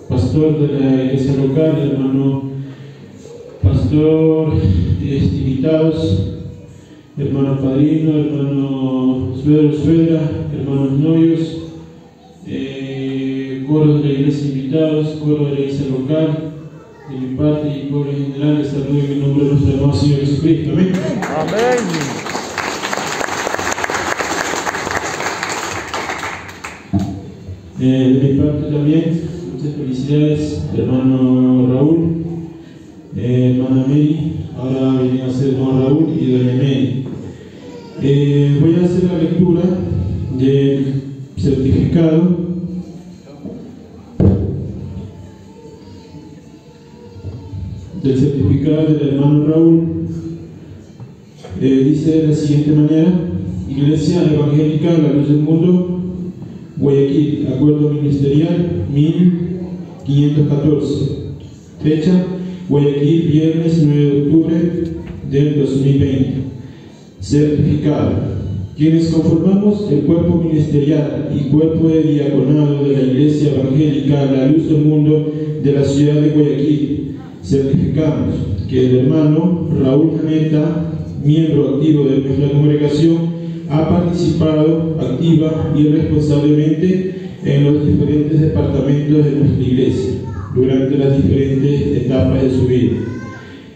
Pastor de la iglesia local, hermano pastor, invitados, hermano padrino, hermano suegra, hermanos novios, coros de la iglesia invitados, coro de la iglesia local, de mi parte y coro en general, les saludo en el nombre de nuestro hermano Señor Jesucristo. Amén. Amén. De mi parte también, muchas felicidades, hermano Raúl, hermana Mary, ahora viene a ser hermano Raúl y doña Mary. Voy a hacer la lectura del certificado del hermano Raúl. Dice de la siguiente manera: Iglesia Evangélica La Luz del Mundo, Guayaquil, acuerdo ministerial 1514. Fecha: Guayaquil, viernes 9 de octubre del 2020. Certificado: quienes conformamos el cuerpo ministerial y cuerpo de diaconado de la Iglesia Evangélica La Luz del Mundo de la ciudad de Guayaquil, certificamos que el hermano Raúl Janeta, miembro activo de nuestra congregación, ha participado activa y responsablemente en los diferentes departamentos de nuestra iglesia durante las diferentes etapas de su vida,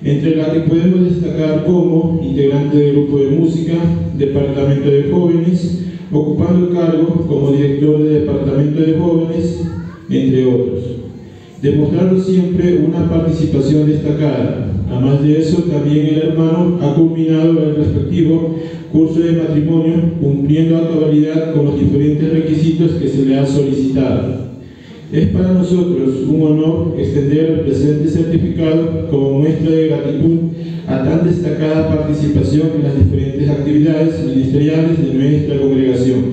entre las que podemos destacar como integrante del grupo de música, departamento de jóvenes, ocupando el cargo como director de departamento de jóvenes, entre otros, demostrando siempre una participación destacada. Además de eso, también el hermano ha culminado el respectivo curso de matrimonio, cumpliendo a cabalidad con los diferentes requisitos que se le ha solicitado. Es para nosotros un honor extender el presente certificado como muestra de gratitud a tan destacada participación en las diferentes actividades ministeriales de nuestra congregación,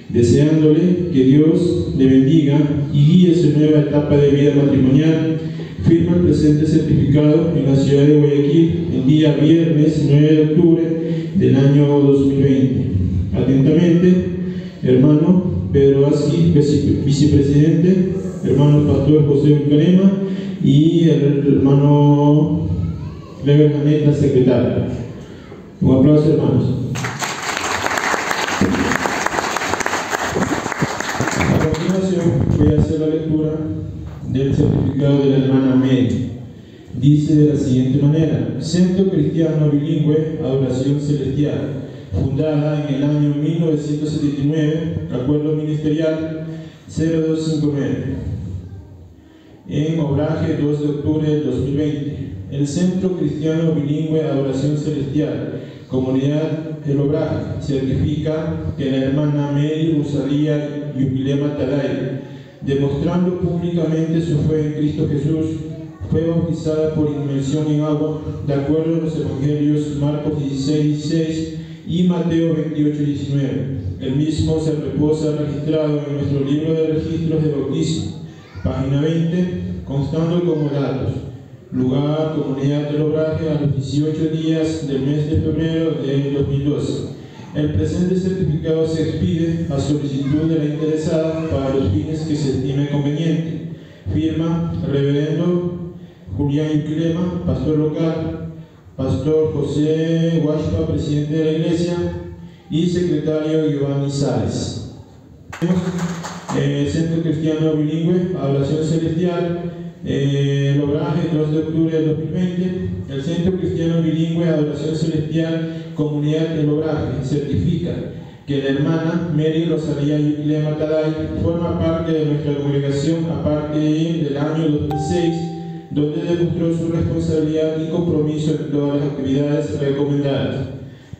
deseándole que Dios le bendiga y guíe su nueva etapa de vida matrimonial. Firma el presente certificado en la ciudad de Guayaquil el día viernes 9 de octubre del año 2020. Atentamente, hermano Pedro Asqui, vicepresidente, hermano pastor José Ulcanema y el hermano Clever Janeta, secretario. Un aplauso, hermanos. A continuación voy a hacer la lectura del certificado de la hermana Mary. Dice de la siguiente manera: Centro Cristiano Bilingüe Adoración Celestial, fundada en el año 1979, acuerdo ministerial 0259, en Obraje, 2 de octubre del 2020. El Centro Cristiano Bilingüe Adoración Celestial, Comunidad El Obraje, certifica que la hermana Mary Rosalía Yubilema Taday, demostrando públicamente su fe en Cristo Jesús, fue bautizada por inmersión en agua, de acuerdo a los evangelios Marcos 16:16 y Mateo 28:19. El mismo se reposa registrado en nuestro libro de registros de bautismo, página 20, constando como datos: lugar, comunidad del Obraje, a los 18 días del mes de febrero del 2012. El presente certificado se expide a solicitud de la interesada para los fines que se estime conveniente. Firma Reverendo Julián Yuquilema, pastor local, pastor José Huashpa, presidente de la iglesia, y secretario Giovanni Sáez. Centro Cristiano Bilingüe Adoración Celestial, Obraje, 2 de octubre del 2020. El Centro Cristiano Bilingüe Adoración Celestial, Comunidad del Obraje, certifica que la hermana Mary Rosalía Yuquilema Taday forma parte de nuestra congregación a partir del año 2006, donde demostró su responsabilidad y compromiso en todas las actividades recomendadas.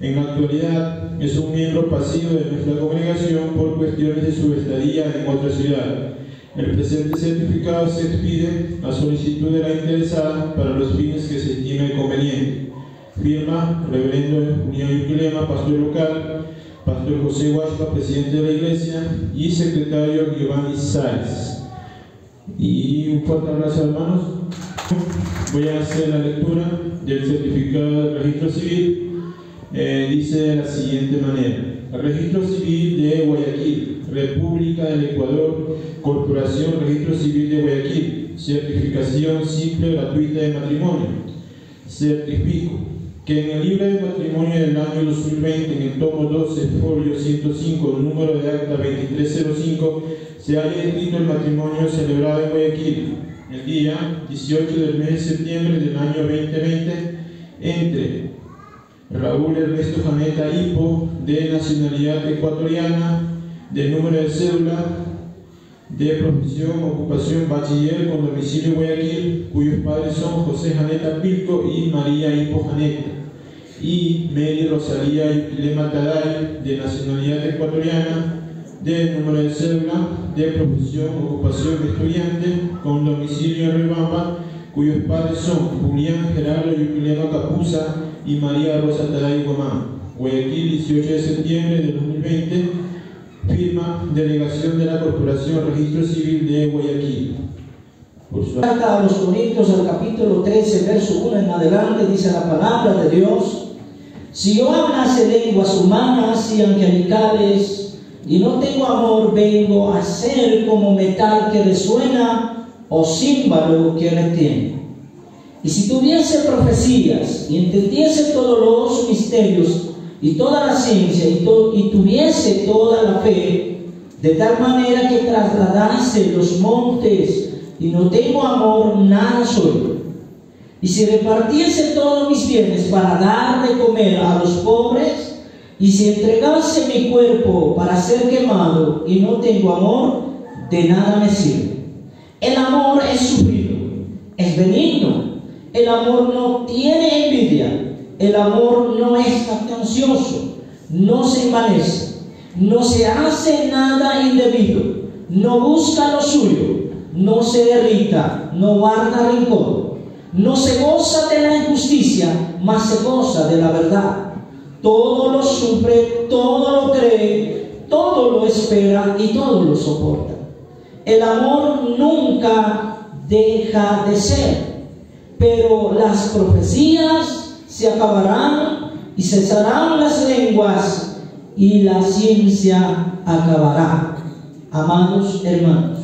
En la actualidad es un miembro pasivo de nuestra congregación por cuestiones de su estadía en otra ciudad. El presente certificado se expide a solicitud de la interesada para los fines que se estime conveniente. Firma Reverendo Julián Yuquilema, pastor local, pastor José Huashpa, presidente de la iglesia, y secretario Giovanni Sáez. Y un fuerte abrazo, hermanos. Voy a hacer la lectura del certificado de registro civil. Dice de la siguiente manera: Registro Civil de Guayaquil, República del Ecuador, Corporación Registro Civil de Guayaquil, certificación simple gratuita de matrimonio. Certifico que en el libro de matrimonio del año 2020, en el tomo 12, folio 105, número de acta 2305, se haya escrito el matrimonio celebrado en Guayaquil el día 18 del mes de septiembre del año 2020 entre Raúl Ernesto Janeta Hipo, de nacionalidad ecuatoriana, de número de cédula, de profesión, ocupación, bachiller con domicilio Guayaquil, cuyos padres son José Janeta Pilco y María Hipo Janeta, y Mary Rosalía Yuquilema Taday, de nacionalidad ecuatoriana, de número de cédula, de profesión, ocupación, estudiante con domicilio en Riobamba, cuyos padres son Julián Gerardo Yuquilema Capuza y María Rosa Taday Gomán. Guayaquil, 18 de septiembre de 2020. Firma Delegación de la Corporación Registro Civil de Guayaquil. Carta a los Corintios, al capítulo 13, verso 1 en adelante, dice la palabra de Dios: si yo hablase lenguas humanas y angelicales y no tengo amor, vengo a ser como metal que resuena o címbalo que retiene. Y si tuviese profecías y entendiese todos los misterios y toda la ciencia y tuviese toda la fe, de tal manera que trasladase los montes, y no tengo amor, nada soy. Y si repartiese todos mis bienes para dar de comer a los pobres, y si entregase mi cuerpo para ser quemado y no tengo amor, de nada me sirve. El amor es sufrido, es benigno. El amor no tiene envidia. El amor no es jactancioso, no se envanece, no se hace nada indebido, no busca lo suyo, no se irrita, no guarda rencor, no se goza de la injusticia, mas se goza de la verdad. Todo lo sufre, todo lo cree, todo lo espera y todo lo soporta. El amor nunca deja de ser, pero las profecías se acabarán y cesarán las lenguas y la ciencia acabará. Amados hermanos,